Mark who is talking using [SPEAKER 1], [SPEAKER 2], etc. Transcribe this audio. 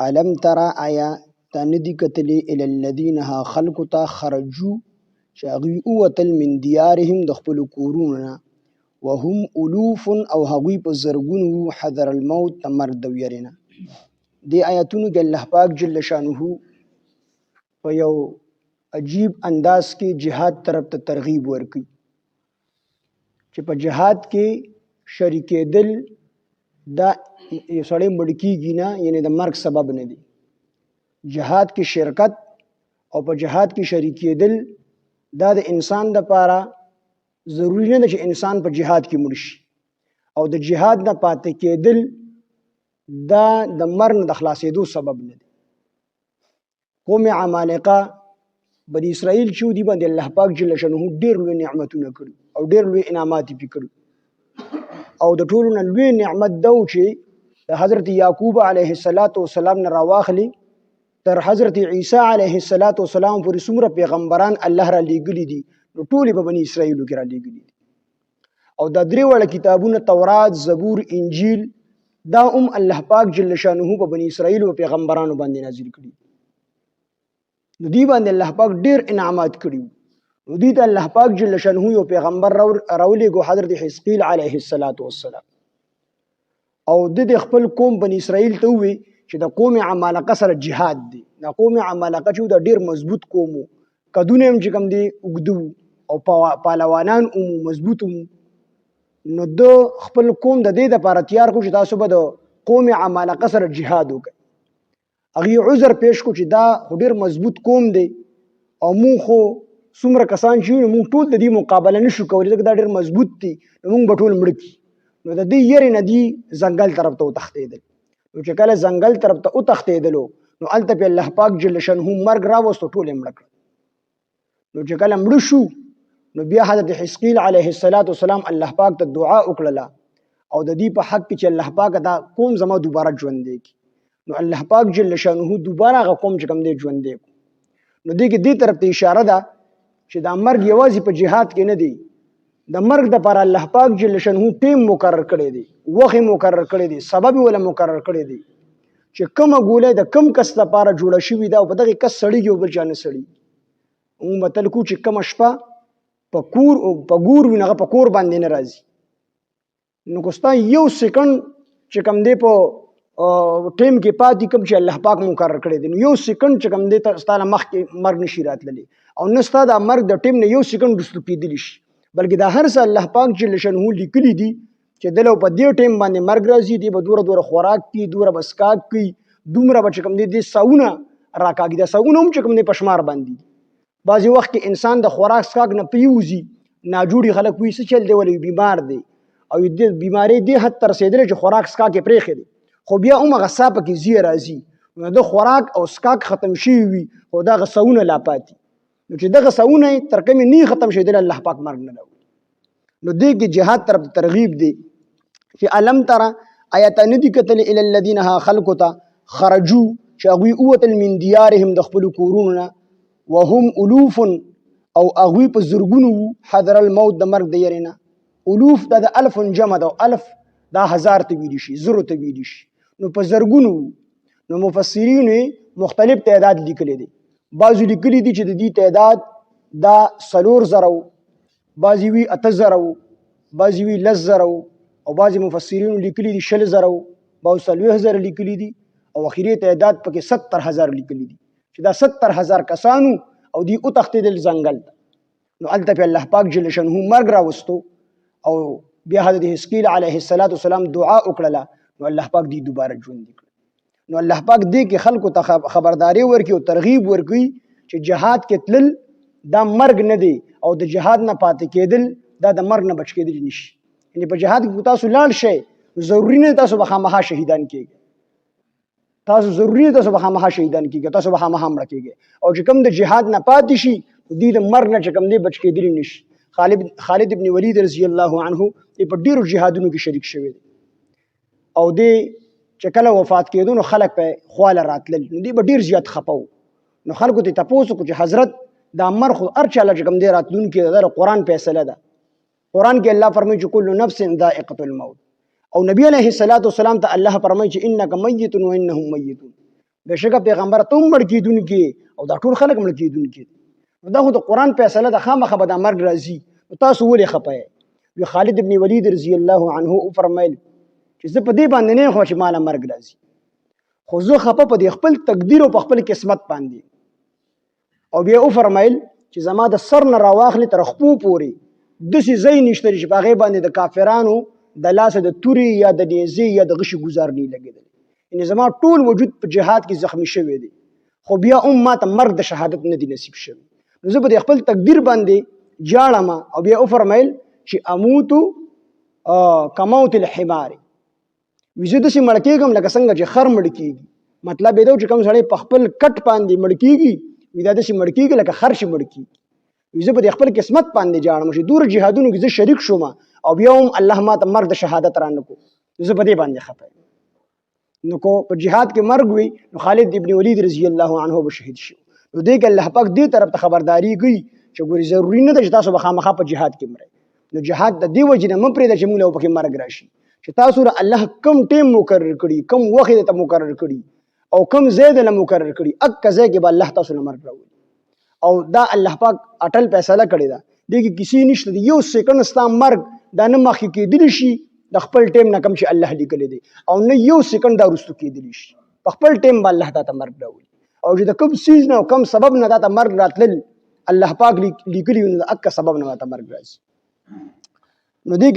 [SPEAKER 1] الم ترى آیا تندی کتلی الی الذین ها خلق تا خرجو شاغي اوتل من دیارهم دخپل کوروننا وهم الوف او هغوی په زرګونو حذر الموت مرګ د ویرینا. دی آیاتونو کې الله پاک جل شانه په یو عجیب انداز کې جهاد طرف ته ترغیب ورکړي چې په جهاد کې شریکېدل دا یو سړی مړ کېږي نه، یعنی د مرګ سبب نه دی. جهاد کې شرکت او په جهاد کې شریکېدل دا د انسان لپاره ضروری نه ده چې انسان په جهاد کې مړ شي، او د جهاد نه پاتې کېدل دا د مرګ د خلاصېدو سبب نه دی. قوم عمالقه بني اسرائیل چې دی باندې الله پاک جل شانه ډېر لوی نعمتونه کړي او ډېر لوی انعامات یې کړي، او د ټولو نه لوی نعمت دا و چې د حضرت یعقوب علیه السلام نه راواخلي تر حضرت عیسی علیه السلام پورې څومره پیغمبران الله را لیږلي دي، نو ټولې په بني اسرائیلو کې را لیږلي دي. او دا درې واړه کتابونه تورات، زبور، انجیل دا الله پاک جل شانه په بني اسرائیلو او پیغمبرانو باندې نازل کړي. نو دی باندې الله پاک ډېر انعامات کړي. نو دی ته الله پاک جل شانه یو پیغمبر راولېږو حضرت حزقیل علیه السلام، او د خپل قوم بني اسرائیل ته ووی چې د قوم عمالقه سره جهاد دی. د قوم عمالقه چې دا ډېر مضبوط قوم و، قدونه هم چې کوم دی اوږده او پهلوانان مضبوط وو. نو د خپل قوم د دې دپاره تیار کړو چې تاسو به د قوم عمالقه سره جهاد وکړئ. هغې عذر پیش کړو چې دا خو ډېر مضبوط قوم دی او مونږ خو څومره کسان چې یو مونږ ټول د دې مقابله نشو کولی، ځکه دا ډېر مضبوط دي، نو مونږ به ټول مړه کړي. نو د دې یېرې نه دي ځنګل طرف ته وتښتېدل. نو چې کله ځنګل طرف ته وتښتېدلو نو هلته پې الله پاک جل شانه مرګ راوستو، ټول یې مړه کړل. نو چې کله مړه شو نو بیا حضرت حزقیل علیه السلام الله پاک ته دعا وکړله او د دې په حق کې چې الله پاک دا قوم زما دوباره ژوندی کړي. نو الله پاک جل شانه دوباره هغه قوم چې کوم دی ژوندی کړو. نو دې کې دې طرف ته اشاره ده چې دا مرګ یوازې په جهاد کې نه دی، د مرګ دپاره الله پاک جل شانه ټیم مقرر کړی دی، وخت مقرر کړی دی، سبب ولا مقرر کړی دی چې کومه ګوله د کم کس لپاره جوړه شوې ده او په دغې کس سړیږي او بل چا نه سړي. موږ متل کوو چې کومه شپه په ګور وي نو هغه په کور باندې نه راځي. نو که ستا یو سیکنډ چې کوم دی په ټیم کې پاتې کوم چې الله پاک مقرر کړی دی، نو یو سیکنډ چې کوم دی ستا له مخکې مرګ نشي راتللی، او نه ستا دا مرګ د ټیم نه یو سیکنډ وروسته کېدلی شي، بلکې دا هر څه الله پاک جل شانه لیکلي دي چې دله په دې ټیم باندې مرګ راځي. دی به دوره خوراک کوي، دوره به څښاک کوي، دومره به چې کوم دی ساونه راکاږي. دا ساونه هم چې کوم دی په شمار باندې دي. بعضې وخت کې انسان د خوراک څښاک نه پیوځي، ناجوړي خلک وایي څه چل دی ولې بیمار دی، او د بیمارۍ دې حد ته رسېدلی چې خوراک څښاک یې پرېښی دی، خو بیا هم هغه سا پکې ځي راځي. نو د خوراک او څښاک ختم شوي وي خو دغه ساونه لا پاتې، نو چې دغه ساونه یې تر کومې نه ختم شېدلی الله پاک مرګ نه راوړي. نو دې کې جهاد طرف ته ترغیب دی چې الم تره آیا ته نه دي کتلې الی الذین ها خلکو ته خرجو چې هغوی ووتل من دیارهم د خپلو کورونو نه وهم الوف او هغوی په زرګونو وو حذر الموت د مرګ د یېرې نه. الوف دا د الف جمع ده، او الف دا هزار ته ویلی شي، زرو ته ویلی شي، نو په زرګونو وو. نو مفسرینو یې مختلف تعداد لیکلی دی. بعضو لیکلی دي چې د دې تعداد دا 4,000 وو، بعضې وي 8,000 وو، بعضې وي 10,000 وو، او بعضې مفسرینو لیکلی دي 20,000 وو، بعضو 40,000 لیکلی دي، او اخري تعداد پکې 70,000 لیکلی دي چې دا 70,000 کسانو او دی وتښتېدل ځنګل ته. نو هلته پې الله پاک جل شانه مرګ راوستو او بیا حضرت حزقیل علیه السلام دعا وکړله، نو الله پاک دی دوباره ژوندي کړل. نو الله پاک دې کې خلکو ته خبرداری ورکړي او ترغیب ورکړي چې جهاد کې تلل دا مرګ نه دی، او د جهاد نه پاتې کېدل دا د مرګ نه بچ کېدل نشي. یعنې په جهاد کې تاسو لاړ شئ، ضروري نه تاسو به خامخا شهیدان کېږئ، تاسو ضروري تاسو به خامخا شهیدان کېږئ، تاسو به خامخا مړه کېږئ. او چې کوم د جهاد نه پاتې شي دوی د مرګ نه چې کوم دی بچ کېدلی نشي. خالد ابن ولید رضی الله عنه په ډېرو جهادونو کې شریک شوی دی، او دی چې کله وفات کېدو نو خلک په خواله راتلل، نو دی به ډېر زیات خفه و. نو خلکو ته تپوس وکړو چې حضرت دا مرګ خو هر چا له چې کوم دی راتلونکي ده، د قرآن فیصله ده. قرآن کې الله فرمایي چې کل نفس ذائقة الموت، او نبی علیه السلام ته الله فرمایي چې انک میت و انهم میتون، بشکه پیغمبر ته هم مړ کېدونکې او دا ټول خلک مړ کېدونکې دا خو د قرآن فیصله ده، خامخا به دا مرګ راځي. نو تاسو ولې خفه یې؟ وی خالد ابن ولید رضی الله عنه وفرمیل چې زه په دې باندې نه یم خفه چې ماله مرګ راځي، خو زه خفه په دې خپل تقدیر او په خپل قسمت باندې. او بیا وفرمیل چې زما د سر نه راواخلې تر خپو پورې داسې ځای نشته چې په هغې باندې د کافرانو د لاسه د تورې یا د نیزې یا د غشي ګزار نه لګېدلی. یعنې زما ټول وجود په جهاد کې زخمی شوی دی، خو بیا هم ماته مرګ د شهادت نه دی نصیب شوی. نو زه په دې خپل تقدیر باندې جاړم. او بیا وفرمیل چې اموتو کموت الحمار، وي زه داسې مړ کېږم لکه څنګه چې خر مړ کېږي. مطلب یې دا چې کوم سړی په خپل کټ باندې مړ کېږي، وي دا داسې مړ کېږي لکه خر چې مړ کېږي. وي زه په دې خپل قسمت باندې جاړم چې دور جهادونو کې زه شریک شوم او بیا هم الله ماته مرګ د شهادت را نه کړو، زه په دې باندې خفه یم. نو کو په جهاد کې مرګ وي نو خالد ابن ولید رضی الله عنه به شهید شي. نو دې کې الله پاک دې طرف ته خبرداری کوي چې ګوري ضروري نه ده چې تاسو به خامخا په جهاد کې مرئ. نو جهاد د دې وجې نه مه پرېږده چې موږ له پکې مرګ راشي، چې تاسو له الله کم ټیم مقرر کړي، کم وخت یې ته مقرر کړي او کم ځای نه مقرر کړي، اکه ځای کې به الله تاسو له مرګ راولي. او دا الله پاک اټل فیصله کړې ده، دې کې کسی نشته دی. یو سیکنډ ستا مرګ دا نه مخکې کېدلی شي د خپل ټیم نه کم چې الله لیکلی دی، او نه یو سیکنډ دا وروستو کېدلی شي. په خپل ټیم به الله تا ته مرګ راولي. او چې د کوم څیز نه او کوم سبب نه تا ته مرګ راتلل الله پاک لیکلي وي، نو د اکه سبب نه به تا مرګ راځي. نو دې